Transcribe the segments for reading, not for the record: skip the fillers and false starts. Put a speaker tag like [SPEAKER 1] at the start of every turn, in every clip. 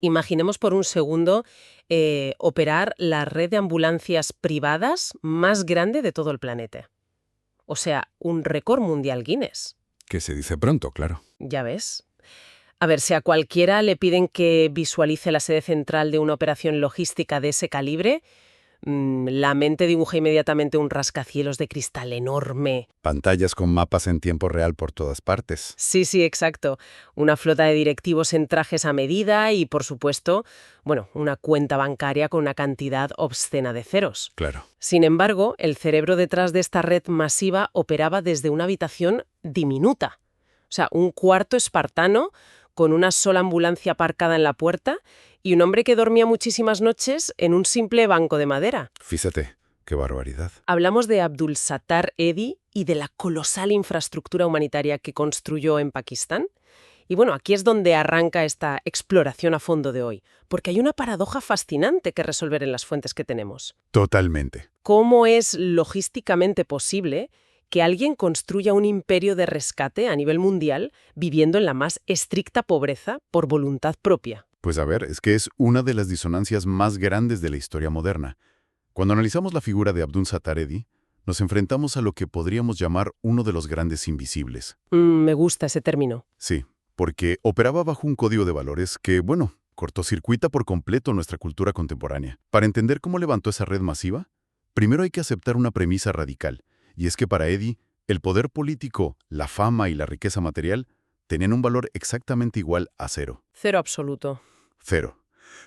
[SPEAKER 1] Imaginemos por un segundo operar la red de ambulancias privadas más grande de todo el planeta. O sea, un récord mundial Guinness.
[SPEAKER 2] Que se dice pronto, claro.
[SPEAKER 1] Ya ves. A ver, si a cualquiera le piden que visualice la sede central de una operación logística de ese calibre, la mente dibuja inmediatamente un rascacielos de cristal enorme.
[SPEAKER 2] Pantallas con mapas en tiempo real por todas partes.
[SPEAKER 1] Sí, exacto. Una flota de directivos en trajes a medida y, por supuesto, bueno, una cuenta bancaria con una cantidad obscena de ceros.
[SPEAKER 2] Claro.
[SPEAKER 1] Sin embargo, el cerebro detrás de esta red masiva operaba desde una habitación diminuta. O sea, un cuarto espartano con una sola ambulancia aparcada en la puerta y un hombre que dormía muchísimas noches en un simple banco de madera.
[SPEAKER 2] Fíjate, qué barbaridad.
[SPEAKER 1] Hablamos de Abdul Sattar Edhi y de la colosal infraestructura humanitaria que construyó en Pakistán. Y bueno, aquí es donde arranca esta exploración a fondo de hoy, porque hay una paradoja fascinante que resolver en las fuentes que tenemos.
[SPEAKER 2] Totalmente.
[SPEAKER 1] ¿Cómo es logísticamente posible que alguien construya un imperio de rescate a nivel mundial viviendo en la más estricta pobreza por voluntad propia?
[SPEAKER 2] Pues a ver, es que es una de las disonancias más grandes de la historia moderna. Cuando analizamos la figura de Abdul Sattar Edhi, nos enfrentamos a lo que podríamos llamar uno de los grandes invisibles.
[SPEAKER 1] Me gusta ese término.
[SPEAKER 2] Sí, porque operaba bajo un código de valores que, bueno, cortocircuita por completo nuestra cultura contemporánea. Para entender cómo levantó esa red masiva, primero hay que aceptar una premisa radical, y es que para Edhi, el poder político, la fama y la riqueza material tenían un valor exactamente igual a cero.
[SPEAKER 1] Cero absoluto.
[SPEAKER 2] Cero.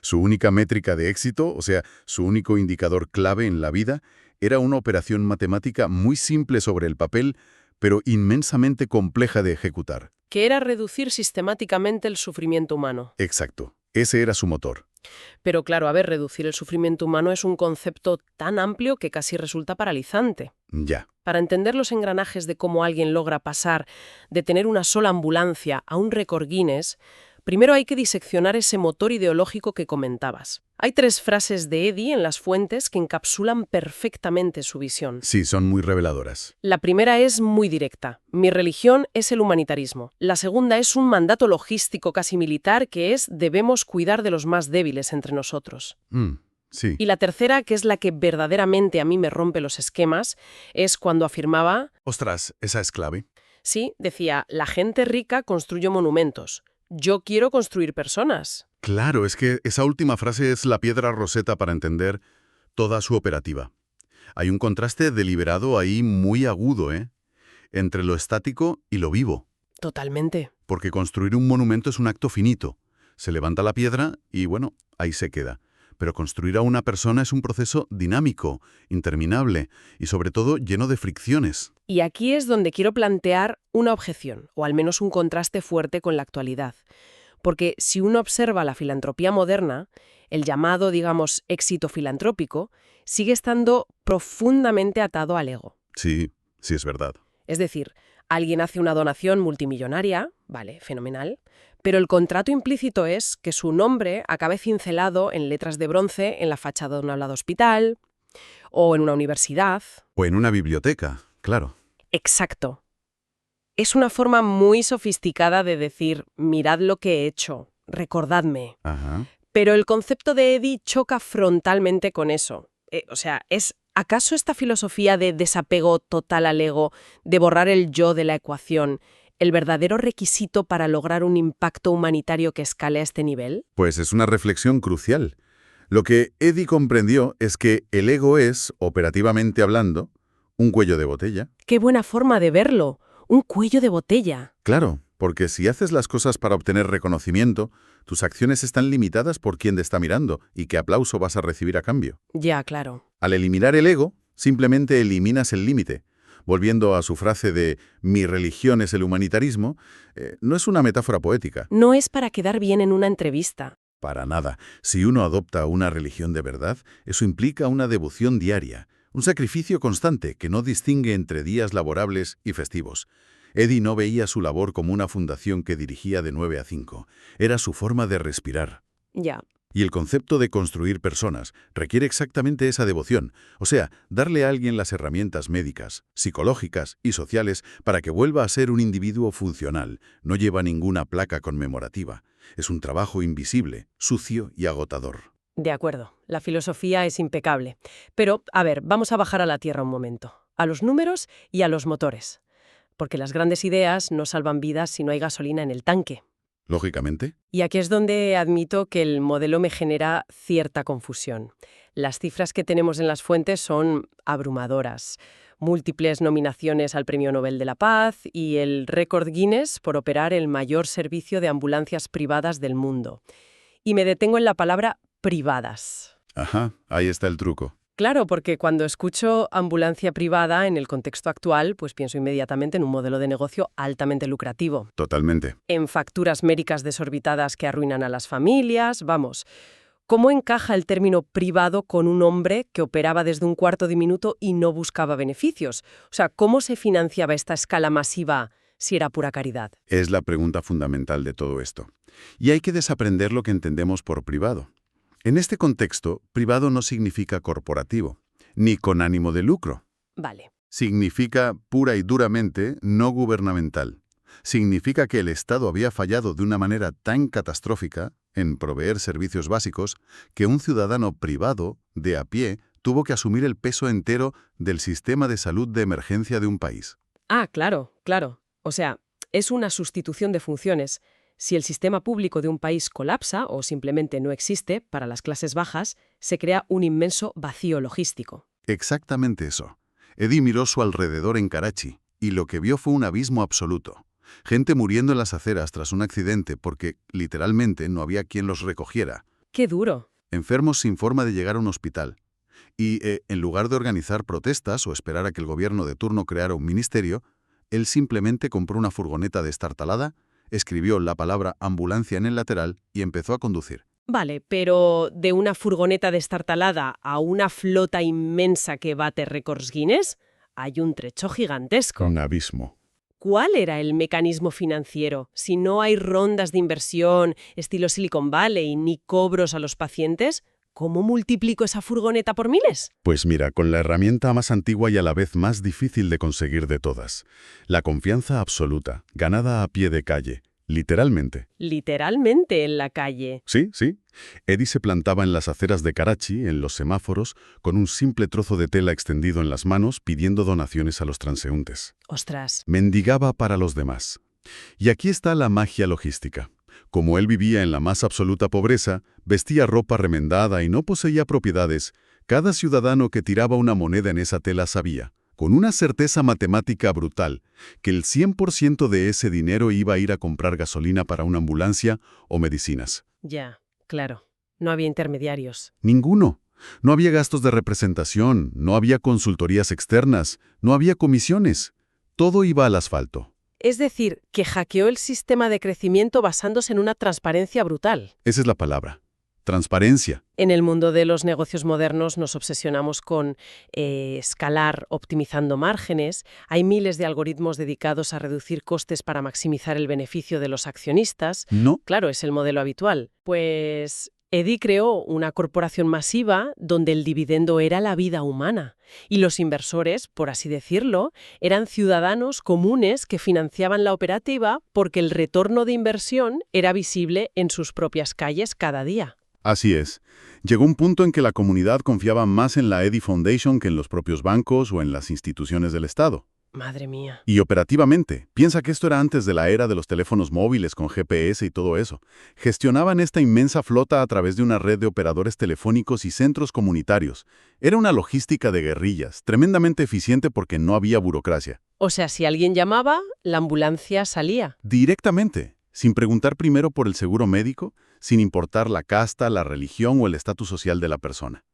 [SPEAKER 2] Su única métrica de éxito, o sea, su único indicador clave en la vida, era una operación matemática muy simple sobre el papel, pero inmensamente compleja de ejecutar.
[SPEAKER 1] Que era reducir sistemáticamente el sufrimiento humano.
[SPEAKER 2] Exacto. Ese era su motor.
[SPEAKER 1] Pero claro, a ver, reducir el sufrimiento humano es un concepto tan amplio que casi resulta paralizante.
[SPEAKER 2] Ya.
[SPEAKER 1] Para entender los engranajes de cómo alguien logra pasar de tener una sola ambulancia a un récord Guinness, primero hay que diseccionar ese motor ideológico que comentabas. Hay 3 frases de Edhi en las fuentes que encapsulan perfectamente su visión.
[SPEAKER 2] Sí, son muy reveladoras.
[SPEAKER 1] La primera es muy directa. Mi religión es el humanitarismo. La segunda es un mandato logístico casi militar que es debemos cuidar de los más débiles entre nosotros.
[SPEAKER 2] Sí.
[SPEAKER 1] Y la tercera, que es la que verdaderamente a mí me rompe los esquemas, es cuando afirmaba...
[SPEAKER 2] Ostras, esa es clave.
[SPEAKER 1] Sí, decía, la gente rica construyó monumentos. Yo quiero construir personas.
[SPEAKER 2] Claro, es que esa última frase es la piedra roseta para entender toda su operativa. Hay un contraste deliberado ahí muy agudo, entre lo estático y lo vivo.
[SPEAKER 1] Totalmente.
[SPEAKER 2] Porque construir un monumento es un acto finito. Se levanta la piedra y, bueno, ahí se queda. Pero construir a una persona es un proceso dinámico, interminable y, sobre todo, lleno de fricciones.
[SPEAKER 1] Y aquí es donde quiero plantear una objeción, o al menos un contraste fuerte con la actualidad. Porque si uno observa la filantropía moderna, el llamado, digamos, éxito filantrópico, sigue estando profundamente atado al ego.
[SPEAKER 2] Sí, sí es verdad.
[SPEAKER 1] Es decir, alguien hace una donación multimillonaria, vale, fenomenal, pero el contrato implícito es que su nombre acabe cincelado en letras de bronce en la fachada de un aula de hospital o en una universidad.
[SPEAKER 2] O en una biblioteca, claro.
[SPEAKER 1] Exacto. Es una forma muy sofisticada de decir, mirad lo que he hecho, recordadme.
[SPEAKER 2] Ajá.
[SPEAKER 1] Pero el concepto de Edhi choca frontalmente con eso. ¿Acaso esta filosofía de desapego total al ego, de borrar el yo de la ecuación, el verdadero requisito para lograr un impacto humanitario que escale a este nivel?
[SPEAKER 2] Pues es una reflexión crucial. Lo que Edhi comprendió es que el ego es, operativamente hablando, un cuello de botella.
[SPEAKER 1] ¡Qué buena forma de verlo! Un cuello de botella.
[SPEAKER 2] Claro, porque si haces las cosas para obtener reconocimiento, tus acciones están limitadas por quién te está mirando y qué aplauso vas a recibir a cambio.
[SPEAKER 1] Ya, claro.
[SPEAKER 2] Al eliminar el ego, simplemente eliminas el límite. Volviendo a su frase de «mi religión es el humanitarismo», no es una metáfora poética.
[SPEAKER 1] No es para quedar bien en una entrevista.
[SPEAKER 2] Para nada. Si uno adopta una religión de verdad, eso implica una devoción diaria, un sacrificio constante que no distingue entre días laborables y festivos. Edhi no veía su labor como una fundación que dirigía de 9 a 5. Era su forma de respirar.
[SPEAKER 1] Ya.
[SPEAKER 2] Y el concepto de construir personas requiere exactamente esa devoción, o sea, darle a alguien las herramientas médicas, psicológicas y sociales para que vuelva a ser un individuo funcional. No lleva ninguna placa conmemorativa. Es un trabajo invisible, sucio y agotador.
[SPEAKER 1] De acuerdo, la filosofía es impecable. Pero, a ver, vamos a bajar a la tierra un momento, a los números y a los motores. Porque las grandes ideas no salvan vidas si no hay gasolina en el tanque.
[SPEAKER 2] Lógicamente,
[SPEAKER 1] Y aquí es donde admito que el modelo me genera cierta confusión. Las cifras que tenemos en las fuentes son abrumadoras. Múltiples nominaciones al Premio Nobel de la Paz y el récord Guinness por operar el mayor servicio de ambulancias privadas del mundo. Y me detengo en la palabra privadas.
[SPEAKER 2] ajá, ahí está el truco.
[SPEAKER 1] Claro, porque cuando escucho ambulancia privada en el contexto actual, pues pienso inmediatamente en un modelo de negocio altamente lucrativo,
[SPEAKER 2] Totalmente.
[SPEAKER 1] en facturas médicas desorbitadas que arruinan a las familias, vamos. ¿Cómo encaja el término privado con un hombre que operaba desde un cuarto de minuto y no buscaba beneficios? O sea, ¿cómo se financiaba esta escala masiva si era pura caridad?
[SPEAKER 2] Es la pregunta fundamental de todo esto. Y hay que desaprender lo que entendemos por privado. En este contexto, privado no significa corporativo, ni con ánimo de lucro.
[SPEAKER 1] Vale.
[SPEAKER 2] Significa pura y duramente no gubernamental. Significa que el Estado había fallado de una manera tan catastrófica en proveer servicios básicos que un ciudadano privado, de a pie, tuvo que asumir el peso entero del sistema de salud de emergencia de un país.
[SPEAKER 1] Ah, claro, claro. O sea, es una sustitución de funciones. Si el sistema público de un país colapsa o simplemente no existe para las clases bajas, se crea un inmenso vacío logístico.
[SPEAKER 2] Exactamente eso. Eddie miró su alrededor en Karachi y lo que vio fue un abismo absoluto. Gente muriendo en las aceras tras un accidente porque, literalmente, no había quien los recogiera.
[SPEAKER 1] ¡Qué duro!
[SPEAKER 2] Enfermos sin forma de llegar a un hospital. Y, en lugar de organizar protestas o esperar a que el gobierno de turno creara un ministerio, él simplemente compró una furgoneta destartalada, escribió la palabra ambulancia en el lateral y empezó a conducir.
[SPEAKER 1] Vale, pero de una furgoneta destartalada a una flota inmensa que bate récords Guinness, hay un trecho gigantesco.
[SPEAKER 2] Un abismo.
[SPEAKER 1] ¿Cuál era el mecanismo financiero? Si no hay rondas de inversión, estilo Silicon Valley, ni cobros a los pacientes, ¿cómo multiplico esa furgoneta por miles?
[SPEAKER 2] Pues mira, con la herramienta más antigua y a la vez más difícil de conseguir de todas. La confianza absoluta, ganada a pie de calle, literalmente.
[SPEAKER 1] Literalmente en la calle.
[SPEAKER 2] Sí, sí. Eddie se plantaba en las aceras de Karachi, en los semáforos, con un simple trozo de tela extendido en las manos pidiendo donaciones a los transeúntes.
[SPEAKER 1] Ostras.
[SPEAKER 2] Mendigaba para los demás. Y aquí está la magia logística. Como él vivía en la más absoluta pobreza, vestía ropa remendada y no poseía propiedades, cada ciudadano que tiraba una moneda en esa tela sabía, con una certeza matemática brutal, que el 100% de ese dinero iba a ir a comprar gasolina para una ambulancia o medicinas.
[SPEAKER 1] Ya, claro. No había intermediarios.
[SPEAKER 2] Ninguno. No había gastos de representación, no había consultorías externas, no había comisiones. Todo iba al asfalto.
[SPEAKER 1] Es decir, que hackeó el sistema de crecimiento basándose en una transparencia brutal.
[SPEAKER 2] Esa es la palabra. Transparencia.
[SPEAKER 1] En el mundo de los negocios modernos nos obsesionamos con escalar optimizando márgenes. Hay miles de algoritmos dedicados a reducir costes para maximizar el beneficio de los accionistas.
[SPEAKER 2] No.
[SPEAKER 1] Claro, es el modelo habitual. Pues Eddie creó una corporación masiva donde el dividendo era la vida humana. Y los inversores, por así decirlo, eran ciudadanos comunes que financiaban la operativa porque el retorno de inversión era visible en sus propias calles cada día.
[SPEAKER 2] Así es. Llegó un punto en que la comunidad confiaba más en la Eddie Foundation que en los propios bancos o en las instituciones del Estado.
[SPEAKER 1] Madre mía.
[SPEAKER 2] Y operativamente, piensa que esto era antes de la era de los teléfonos móviles con GPS y todo eso. Gestionaban esta inmensa flota a través de una red de operadores telefónicos y centros comunitarios. Era una logística de guerrillas, tremendamente eficiente porque no había burocracia.
[SPEAKER 1] O sea, si alguien llamaba, la ambulancia salía.
[SPEAKER 2] Directamente, sin preguntar primero por el seguro médico, sin importar la casta, la religión o el estatus social de la persona.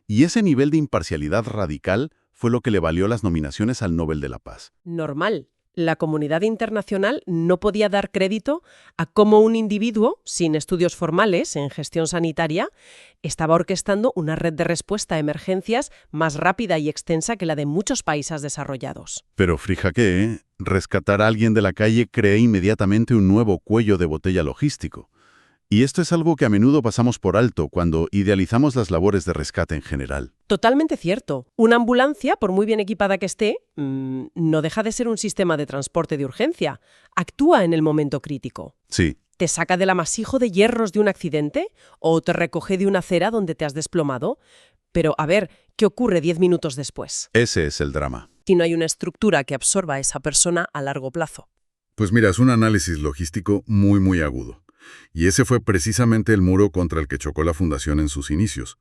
[SPEAKER 2] Y ese nivel de imparcialidad radical fue lo que le valió las nominaciones al Nobel de la Paz.
[SPEAKER 1] Normal. La comunidad internacional no podía dar crédito a cómo un individuo, sin estudios formales en gestión sanitaria, estaba orquestando una red de respuesta a emergencias más rápida y extensa que la de muchos países desarrollados.
[SPEAKER 2] Pero fíjate, rescatar a alguien de la calle crea inmediatamente un nuevo cuello de botella logístico. Y esto es algo que a menudo pasamos por alto cuando idealizamos las labores de rescate en general.
[SPEAKER 1] Totalmente cierto. Una ambulancia, por muy bien equipada que esté, no deja de ser un sistema de transporte de urgencia. Actúa en el momento crítico.
[SPEAKER 2] Sí,
[SPEAKER 1] ¿Te saca del amasijo de hierros de un accidente? ¿O te recoge de una acera donde te has desplomado? Pero, a ver, ¿qué ocurre 10 minutos después?
[SPEAKER 2] ese es el drama.
[SPEAKER 1] Si no hay una estructura que absorba a esa persona a largo plazo.
[SPEAKER 2] Pues mira, es un análisis logístico muy agudo. Y ese fue precisamente el muro contra el que chocó la Fundación en sus inicios.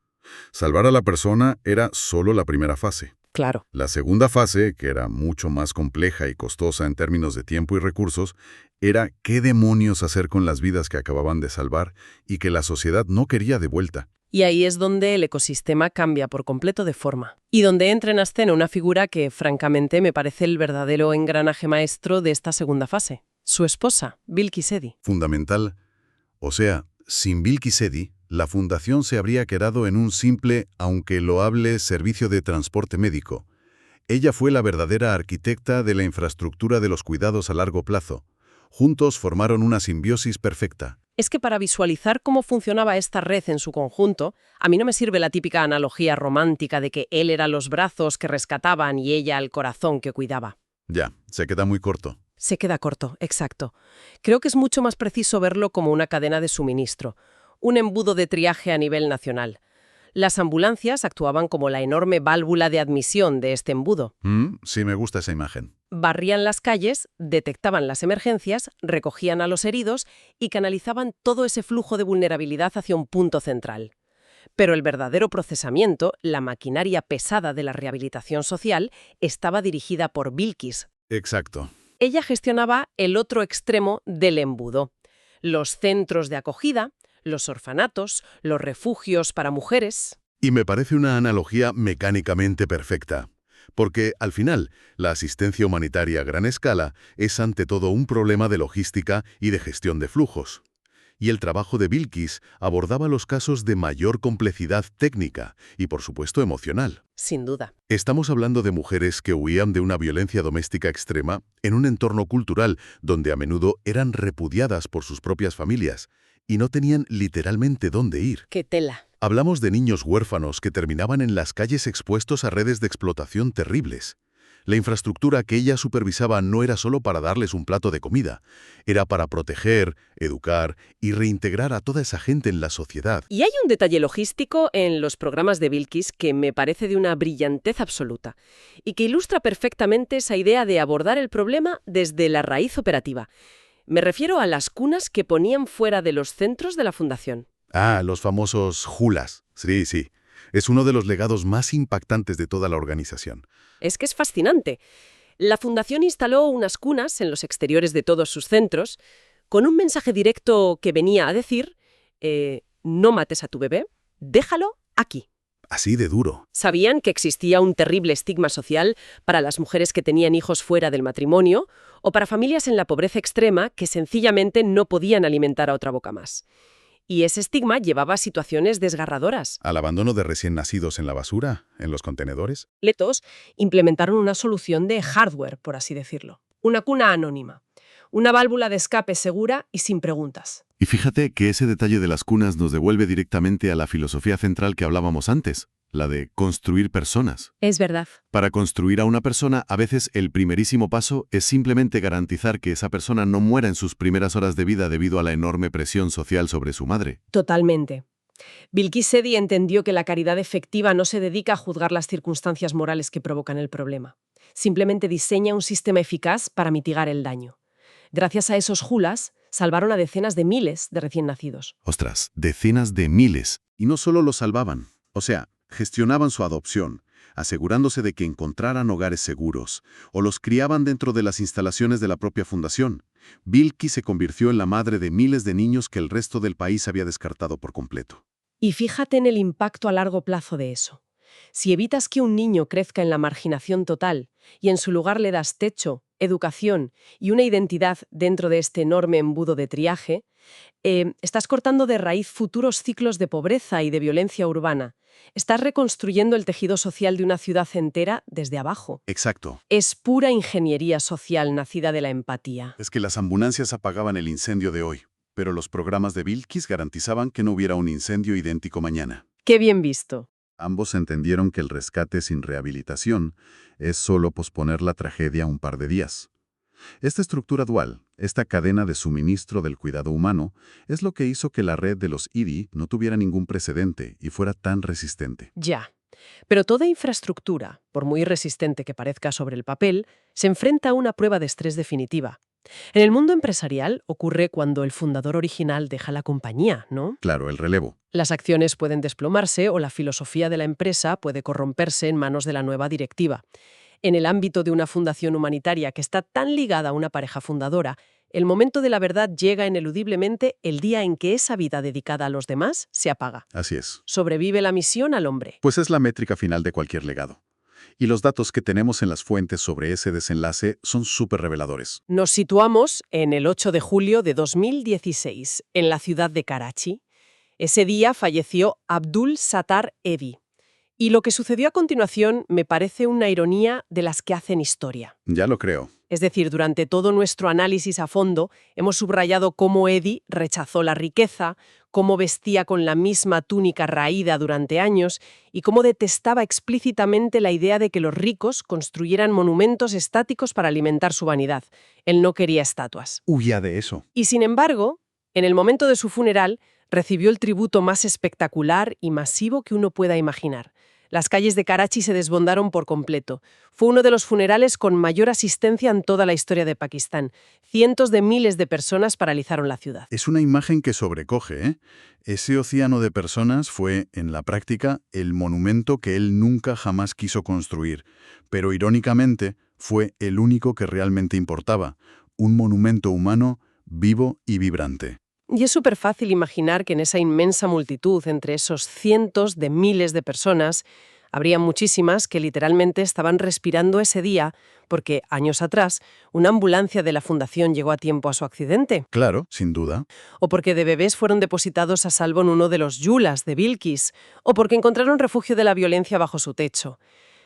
[SPEAKER 2] Salvar a la persona era solo la primera fase.
[SPEAKER 1] Claro.
[SPEAKER 2] La segunda fase, que era mucho más compleja y costosa en términos de tiempo y recursos, era qué demonios hacer con las vidas que acababan de salvar y que la sociedad no quería de vuelta.
[SPEAKER 1] Y ahí es donde el ecosistema cambia por completo de forma. Y donde entra en escena una figura que, francamente, me parece el verdadero engranaje maestro de esta segunda fase. Su esposa, Bilquis Eddy.
[SPEAKER 2] Fundamental. O sea, sin Bilquis Eddy, la Fundación se habría quedado en un simple, aunque loable, servicio de transporte médico. Ella fue la verdadera arquitecta de la infraestructura de los cuidados a largo plazo. Juntos formaron una simbiosis perfecta.
[SPEAKER 1] Es que para visualizar cómo funcionaba esta red en su conjunto, a mí no me sirve la típica analogía romántica de que él era los brazos que rescataban y ella el corazón que cuidaba.
[SPEAKER 2] Ya, se queda muy corto.
[SPEAKER 1] Se queda corto, exacto. Creo que es mucho más preciso verlo como una cadena de suministro, un embudo de triaje a nivel nacional. Las ambulancias actuaban como la enorme válvula de admisión de este embudo.
[SPEAKER 2] Sí, me gusta esa imagen.
[SPEAKER 1] Barrían las calles, detectaban las emergencias, recogían a los heridos y canalizaban todo ese flujo de vulnerabilidad hacia un punto central. Pero el verdadero procesamiento, la maquinaria pesada de la rehabilitación social, estaba dirigida por Bilquis.
[SPEAKER 2] Exacto.
[SPEAKER 1] Ella gestionaba el otro extremo del embudo. Los centros de acogida, los orfanatos, los refugios para mujeres.
[SPEAKER 2] Y me parece una analogía mecánicamente perfecta. Porque, al final, la asistencia humanitaria a gran escala es ante todo un problema de logística y de gestión de flujos. Y el trabajo de Bilquis abordaba los casos de mayor complejidad técnica y, por supuesto, emocional.
[SPEAKER 1] Sin duda.
[SPEAKER 2] Estamos hablando de mujeres que huían de una violencia doméstica extrema en un entorno cultural donde a menudo eran repudiadas por sus propias familias y no tenían literalmente dónde ir.
[SPEAKER 1] ¡Qué tela!
[SPEAKER 2] Hablamos de niños huérfanos que terminaban en las calles expuestos a redes de explotación terribles. La infraestructura que ella supervisaba no era solo para darles un plato de comida, era para proteger, educar y reintegrar a toda esa gente en la sociedad.
[SPEAKER 1] Y hay un detalle logístico en los programas de Bilquis que me parece de una brillantez absoluta y que ilustra perfectamente esa idea de abordar el problema desde la raíz operativa. Me refiero a las cunas que ponían fuera de los centros de la Fundación.
[SPEAKER 2] Ah, los famosos hulas. Sí. Es uno de los legados más impactantes de toda la organización.
[SPEAKER 1] Es que es fascinante. La Fundación instaló unas cunas en los exteriores de todos sus centros con un mensaje directo que venía a decir, no mates a tu bebé, déjalo aquí.
[SPEAKER 2] Así de duro.
[SPEAKER 1] Sabían que existía un terrible estigma social para las mujeres que tenían hijos fuera del matrimonio o para familias en la pobreza extrema que sencillamente no podían alimentar a otra boca más. Y ese estigma llevaba a situaciones desgarradoras.
[SPEAKER 2] Al abandono de recién nacidos en la basura, en los contenedores.
[SPEAKER 1] Letos implementaron una solución de hardware, por así decirlo. Una cuna anónima. Una válvula de escape segura y sin preguntas.
[SPEAKER 2] Y fíjate que ese detalle de las cunas nos devuelve directamente a la filosofía central que hablábamos antes, la de construir personas.
[SPEAKER 1] Es verdad.
[SPEAKER 2] Para construir a una persona, a veces el primerísimo paso es simplemente garantizar que esa persona no muera en sus primeras horas de vida debido a la enorme presión social sobre su madre.
[SPEAKER 1] Totalmente. Bilquis Eddy entendió que la caridad efectiva no se dedica a juzgar las circunstancias morales que provocan el problema. Simplemente diseña un sistema eficaz para mitigar el daño. Gracias a esos hulas, salvaron a decenas de miles de recién nacidos.
[SPEAKER 2] Ostras, decenas de miles. Y no solo los salvaban, o sea, gestionaban su adopción, asegurándose de que encontraran hogares seguros, o los criaban dentro de las instalaciones de la propia fundación. Bilquis se convirtió en la madre de miles de niños que el resto del país había descartado por completo.
[SPEAKER 1] Y fíjate en el impacto a largo plazo de eso. Si evitas que un niño crezca en la marginación total y en su lugar le das techo, educación y una identidad dentro de este enorme embudo de triaje, estás cortando de raíz futuros ciclos de pobreza y de violencia urbana. Estás reconstruyendo el tejido social de una ciudad entera desde abajo.
[SPEAKER 2] Exacto.
[SPEAKER 1] Es pura ingeniería social nacida de la empatía.
[SPEAKER 2] Es que las ambulancias apagaban el incendio de hoy, pero los programas de Bilkis garantizaban que no hubiera un incendio idéntico mañana.
[SPEAKER 1] Qué bien visto.
[SPEAKER 2] Ambos entendieron que el rescate sin rehabilitación es solo posponer la tragedia un par de días. Esta estructura dual, esta cadena de suministro del cuidado humano, es lo que hizo que la red de los IDI no tuviera ningún precedente y fuera tan resistente.
[SPEAKER 1] Ya. Pero toda infraestructura, por muy resistente que parezca sobre el papel, se enfrenta a una prueba de estrés definitiva. En el mundo empresarial ocurre cuando el fundador original deja la compañía, ¿no?
[SPEAKER 2] Claro, el relevo.
[SPEAKER 1] Las acciones pueden desplomarse o la filosofía de la empresa puede corromperse en manos de la nueva directiva. En el ámbito de una fundación humanitaria que está tan ligada a una pareja fundadora, el momento de la verdad llega ineludiblemente el día en que esa vida dedicada a los demás se apaga.
[SPEAKER 2] Así es.
[SPEAKER 1] Sobrevive la misión al hombre.
[SPEAKER 2] Pues es la métrica final de cualquier legado. Y los datos que tenemos en las fuentes sobre ese desenlace son súper reveladores.
[SPEAKER 1] Nos situamos en el 8 de julio de 2016, en la ciudad de Karachi. Ese día falleció Abdul Sattar Edhi. Y lo que sucedió a continuación me parece una ironía de las que hacen historia.
[SPEAKER 2] Ya lo creo.
[SPEAKER 1] Es decir, durante todo nuestro análisis a fondo, hemos subrayado cómo Edhi rechazó la riqueza, cómo vestía con la misma túnica raída durante años y cómo detestaba explícitamente la idea de que los ricos construyeran monumentos estáticos para alimentar su vanidad. Él no quería estatuas.
[SPEAKER 2] Huía de eso.
[SPEAKER 1] Y sin embargo, en el momento de su funeral, recibió el tributo más espectacular y masivo que uno pueda imaginar. Las calles de Karachi se desbordaron por completo. Fue uno de los funerales con mayor asistencia en toda la historia de Pakistán. Cientos de miles de personas paralizaron la ciudad.
[SPEAKER 2] Es una imagen que sobrecoge, ¿eh? Ese océano de personas fue, en la práctica, el monumento que él nunca jamás quiso construir. Pero irónicamente, fue el único que realmente importaba. Un monumento humano, vivo y vibrante.
[SPEAKER 1] Y es súper fácil imaginar que en esa inmensa multitud, entre esos cientos de miles de personas, habría muchísimas que literalmente estaban respirando ese día porque, años atrás, una ambulancia de la fundación llegó a tiempo a su accidente.
[SPEAKER 2] Claro, sin duda.
[SPEAKER 1] O porque de bebés fueron depositados a salvo en uno de los yulas de Bilkis. O porque encontraron refugio de la violencia bajo su techo.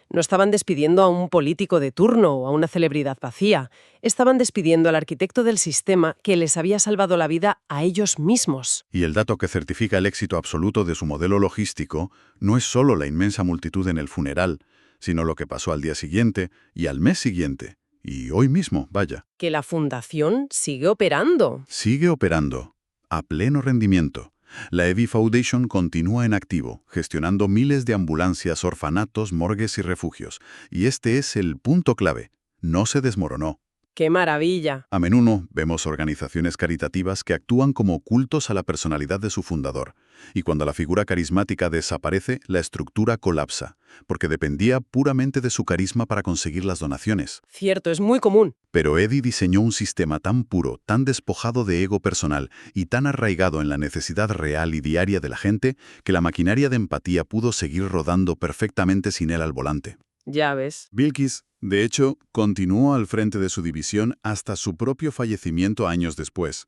[SPEAKER 1] No estaban despidiendo a un político de turno o a una celebridad vacía. Estaban despidiendo al arquitecto del sistema que les había salvado la vida a ellos mismos.
[SPEAKER 2] Y el dato que certifica el éxito absoluto de su modelo logístico no es solo la inmensa multitud en el funeral, sino lo que pasó al día siguiente y al mes siguiente. Y hoy mismo, vaya.
[SPEAKER 1] Que la fundación sigue operando.
[SPEAKER 2] Sigue operando, a pleno rendimiento. La Edhi Foundation continúa en activo, gestionando miles de ambulancias, orfanatos, morgues y refugios. Y este es el punto clave. No se desmoronó.
[SPEAKER 1] ¡Qué maravilla!
[SPEAKER 2] A menudo vemos organizaciones caritativas que actúan como cultos a la personalidad de su fundador. Y cuando la figura carismática desaparece, la estructura colapsa, porque dependía puramente de su carisma para conseguir las donaciones.
[SPEAKER 1] Cierto, es muy común.
[SPEAKER 2] Pero Edhi diseñó un sistema tan puro, tan despojado de ego personal y tan arraigado en la necesidad real y diaria de la gente, que la maquinaria de empatía pudo seguir rodando perfectamente sin él al volante.
[SPEAKER 1] Ya ves.
[SPEAKER 2] Bilkis, de hecho, continuó al frente de su división hasta su propio fallecimiento años después,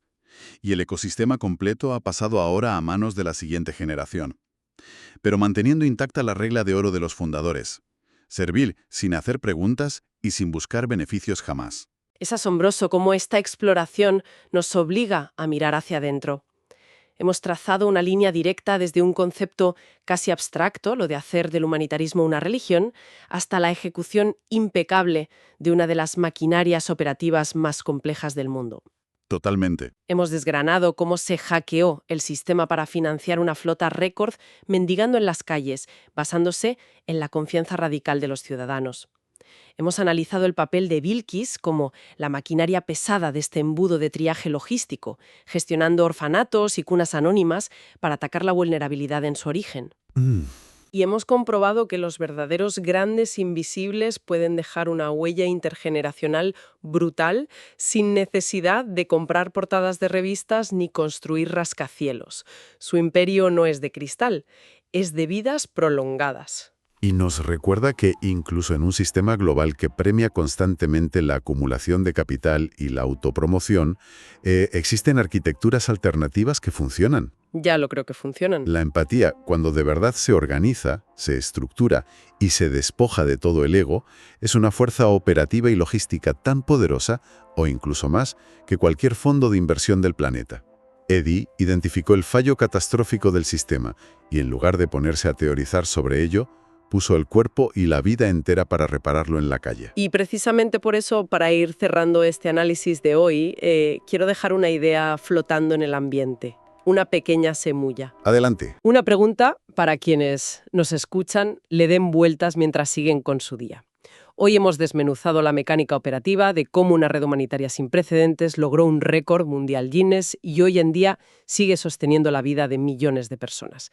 [SPEAKER 2] y el ecosistema completo ha pasado ahora a manos de la siguiente generación. Pero manteniendo intacta la regla de oro de los fundadores: servir sin hacer preguntas y sin buscar beneficios jamás.
[SPEAKER 1] Es asombroso cómo esta exploración nos obliga a mirar hacia adentro. Hemos trazado una línea directa desde un concepto casi abstracto, lo de hacer del humanitarismo una religión, hasta la ejecución impecable de una de las maquinarias operativas más complejas del mundo.
[SPEAKER 2] Totalmente.
[SPEAKER 1] Hemos desgranado cómo se hackeó el sistema para financiar una flota récord mendigando en las calles, basándose en la confianza radical de los ciudadanos. Hemos analizado el papel de Bilkis como la maquinaria pesada de este embudo de triaje logístico, gestionando orfanatos y cunas anónimas para atacar la vulnerabilidad en su origen. Y hemos comprobado que los verdaderos grandes invisibles pueden dejar una huella intergeneracional brutal sin necesidad de comprar portadas de revistas ni construir rascacielos. Su imperio no es de cristal, es de vidas prolongadas.
[SPEAKER 2] Y nos recuerda que incluso en un sistema global que premia constantemente la acumulación de capital y la autopromoción, existen arquitecturas alternativas que funcionan.
[SPEAKER 1] Ya lo creo que funcionan.
[SPEAKER 2] La empatía, cuando de verdad se organiza, se estructura y se despoja de todo el ego, es una fuerza operativa y logística tan poderosa, o incluso más, que cualquier fondo de inversión del planeta. Eddy identificó el fallo catastrófico del sistema y en lugar de ponerse a teorizar sobre ello, puso el cuerpo y la vida entera para repararlo en la calle.
[SPEAKER 1] Y precisamente por eso, para ir cerrando este análisis de hoy, quiero dejar una idea flotando en el ambiente, una pequeña semilla.
[SPEAKER 2] Adelante.
[SPEAKER 1] Una pregunta para quienes nos escuchan le den vueltas mientras siguen con su día. Hoy hemos desmenuzado la mecánica operativa de cómo una red humanitaria sin precedentes logró un récord mundial Guinness y hoy en día sigue sosteniendo la vida de millones de personas.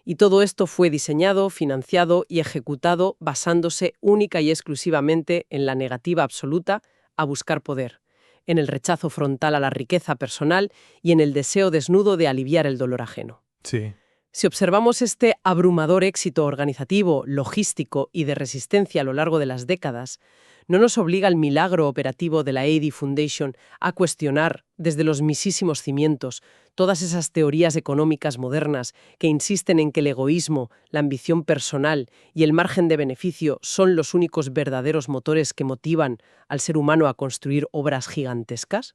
[SPEAKER 1] Y todo esto fue diseñado, financiado y ejecutado basándose única y exclusivamente en la negativa absoluta a buscar poder, en el rechazo frontal a la riqueza personal y en el deseo desnudo de aliviar el dolor ajeno.
[SPEAKER 3] Sí.
[SPEAKER 1] Si observamos este abrumador éxito organizativo, logístico y de resistencia a lo largo de las décadas, no nos obliga el milagro operativo de la Eddy Foundation a cuestionar, desde los mismísimos cimientos, todas esas teorías económicas modernas que insisten en que el egoísmo, la ambición personal y el margen de beneficio son los únicos verdaderos motores que motivan al ser humano a construir obras gigantescas.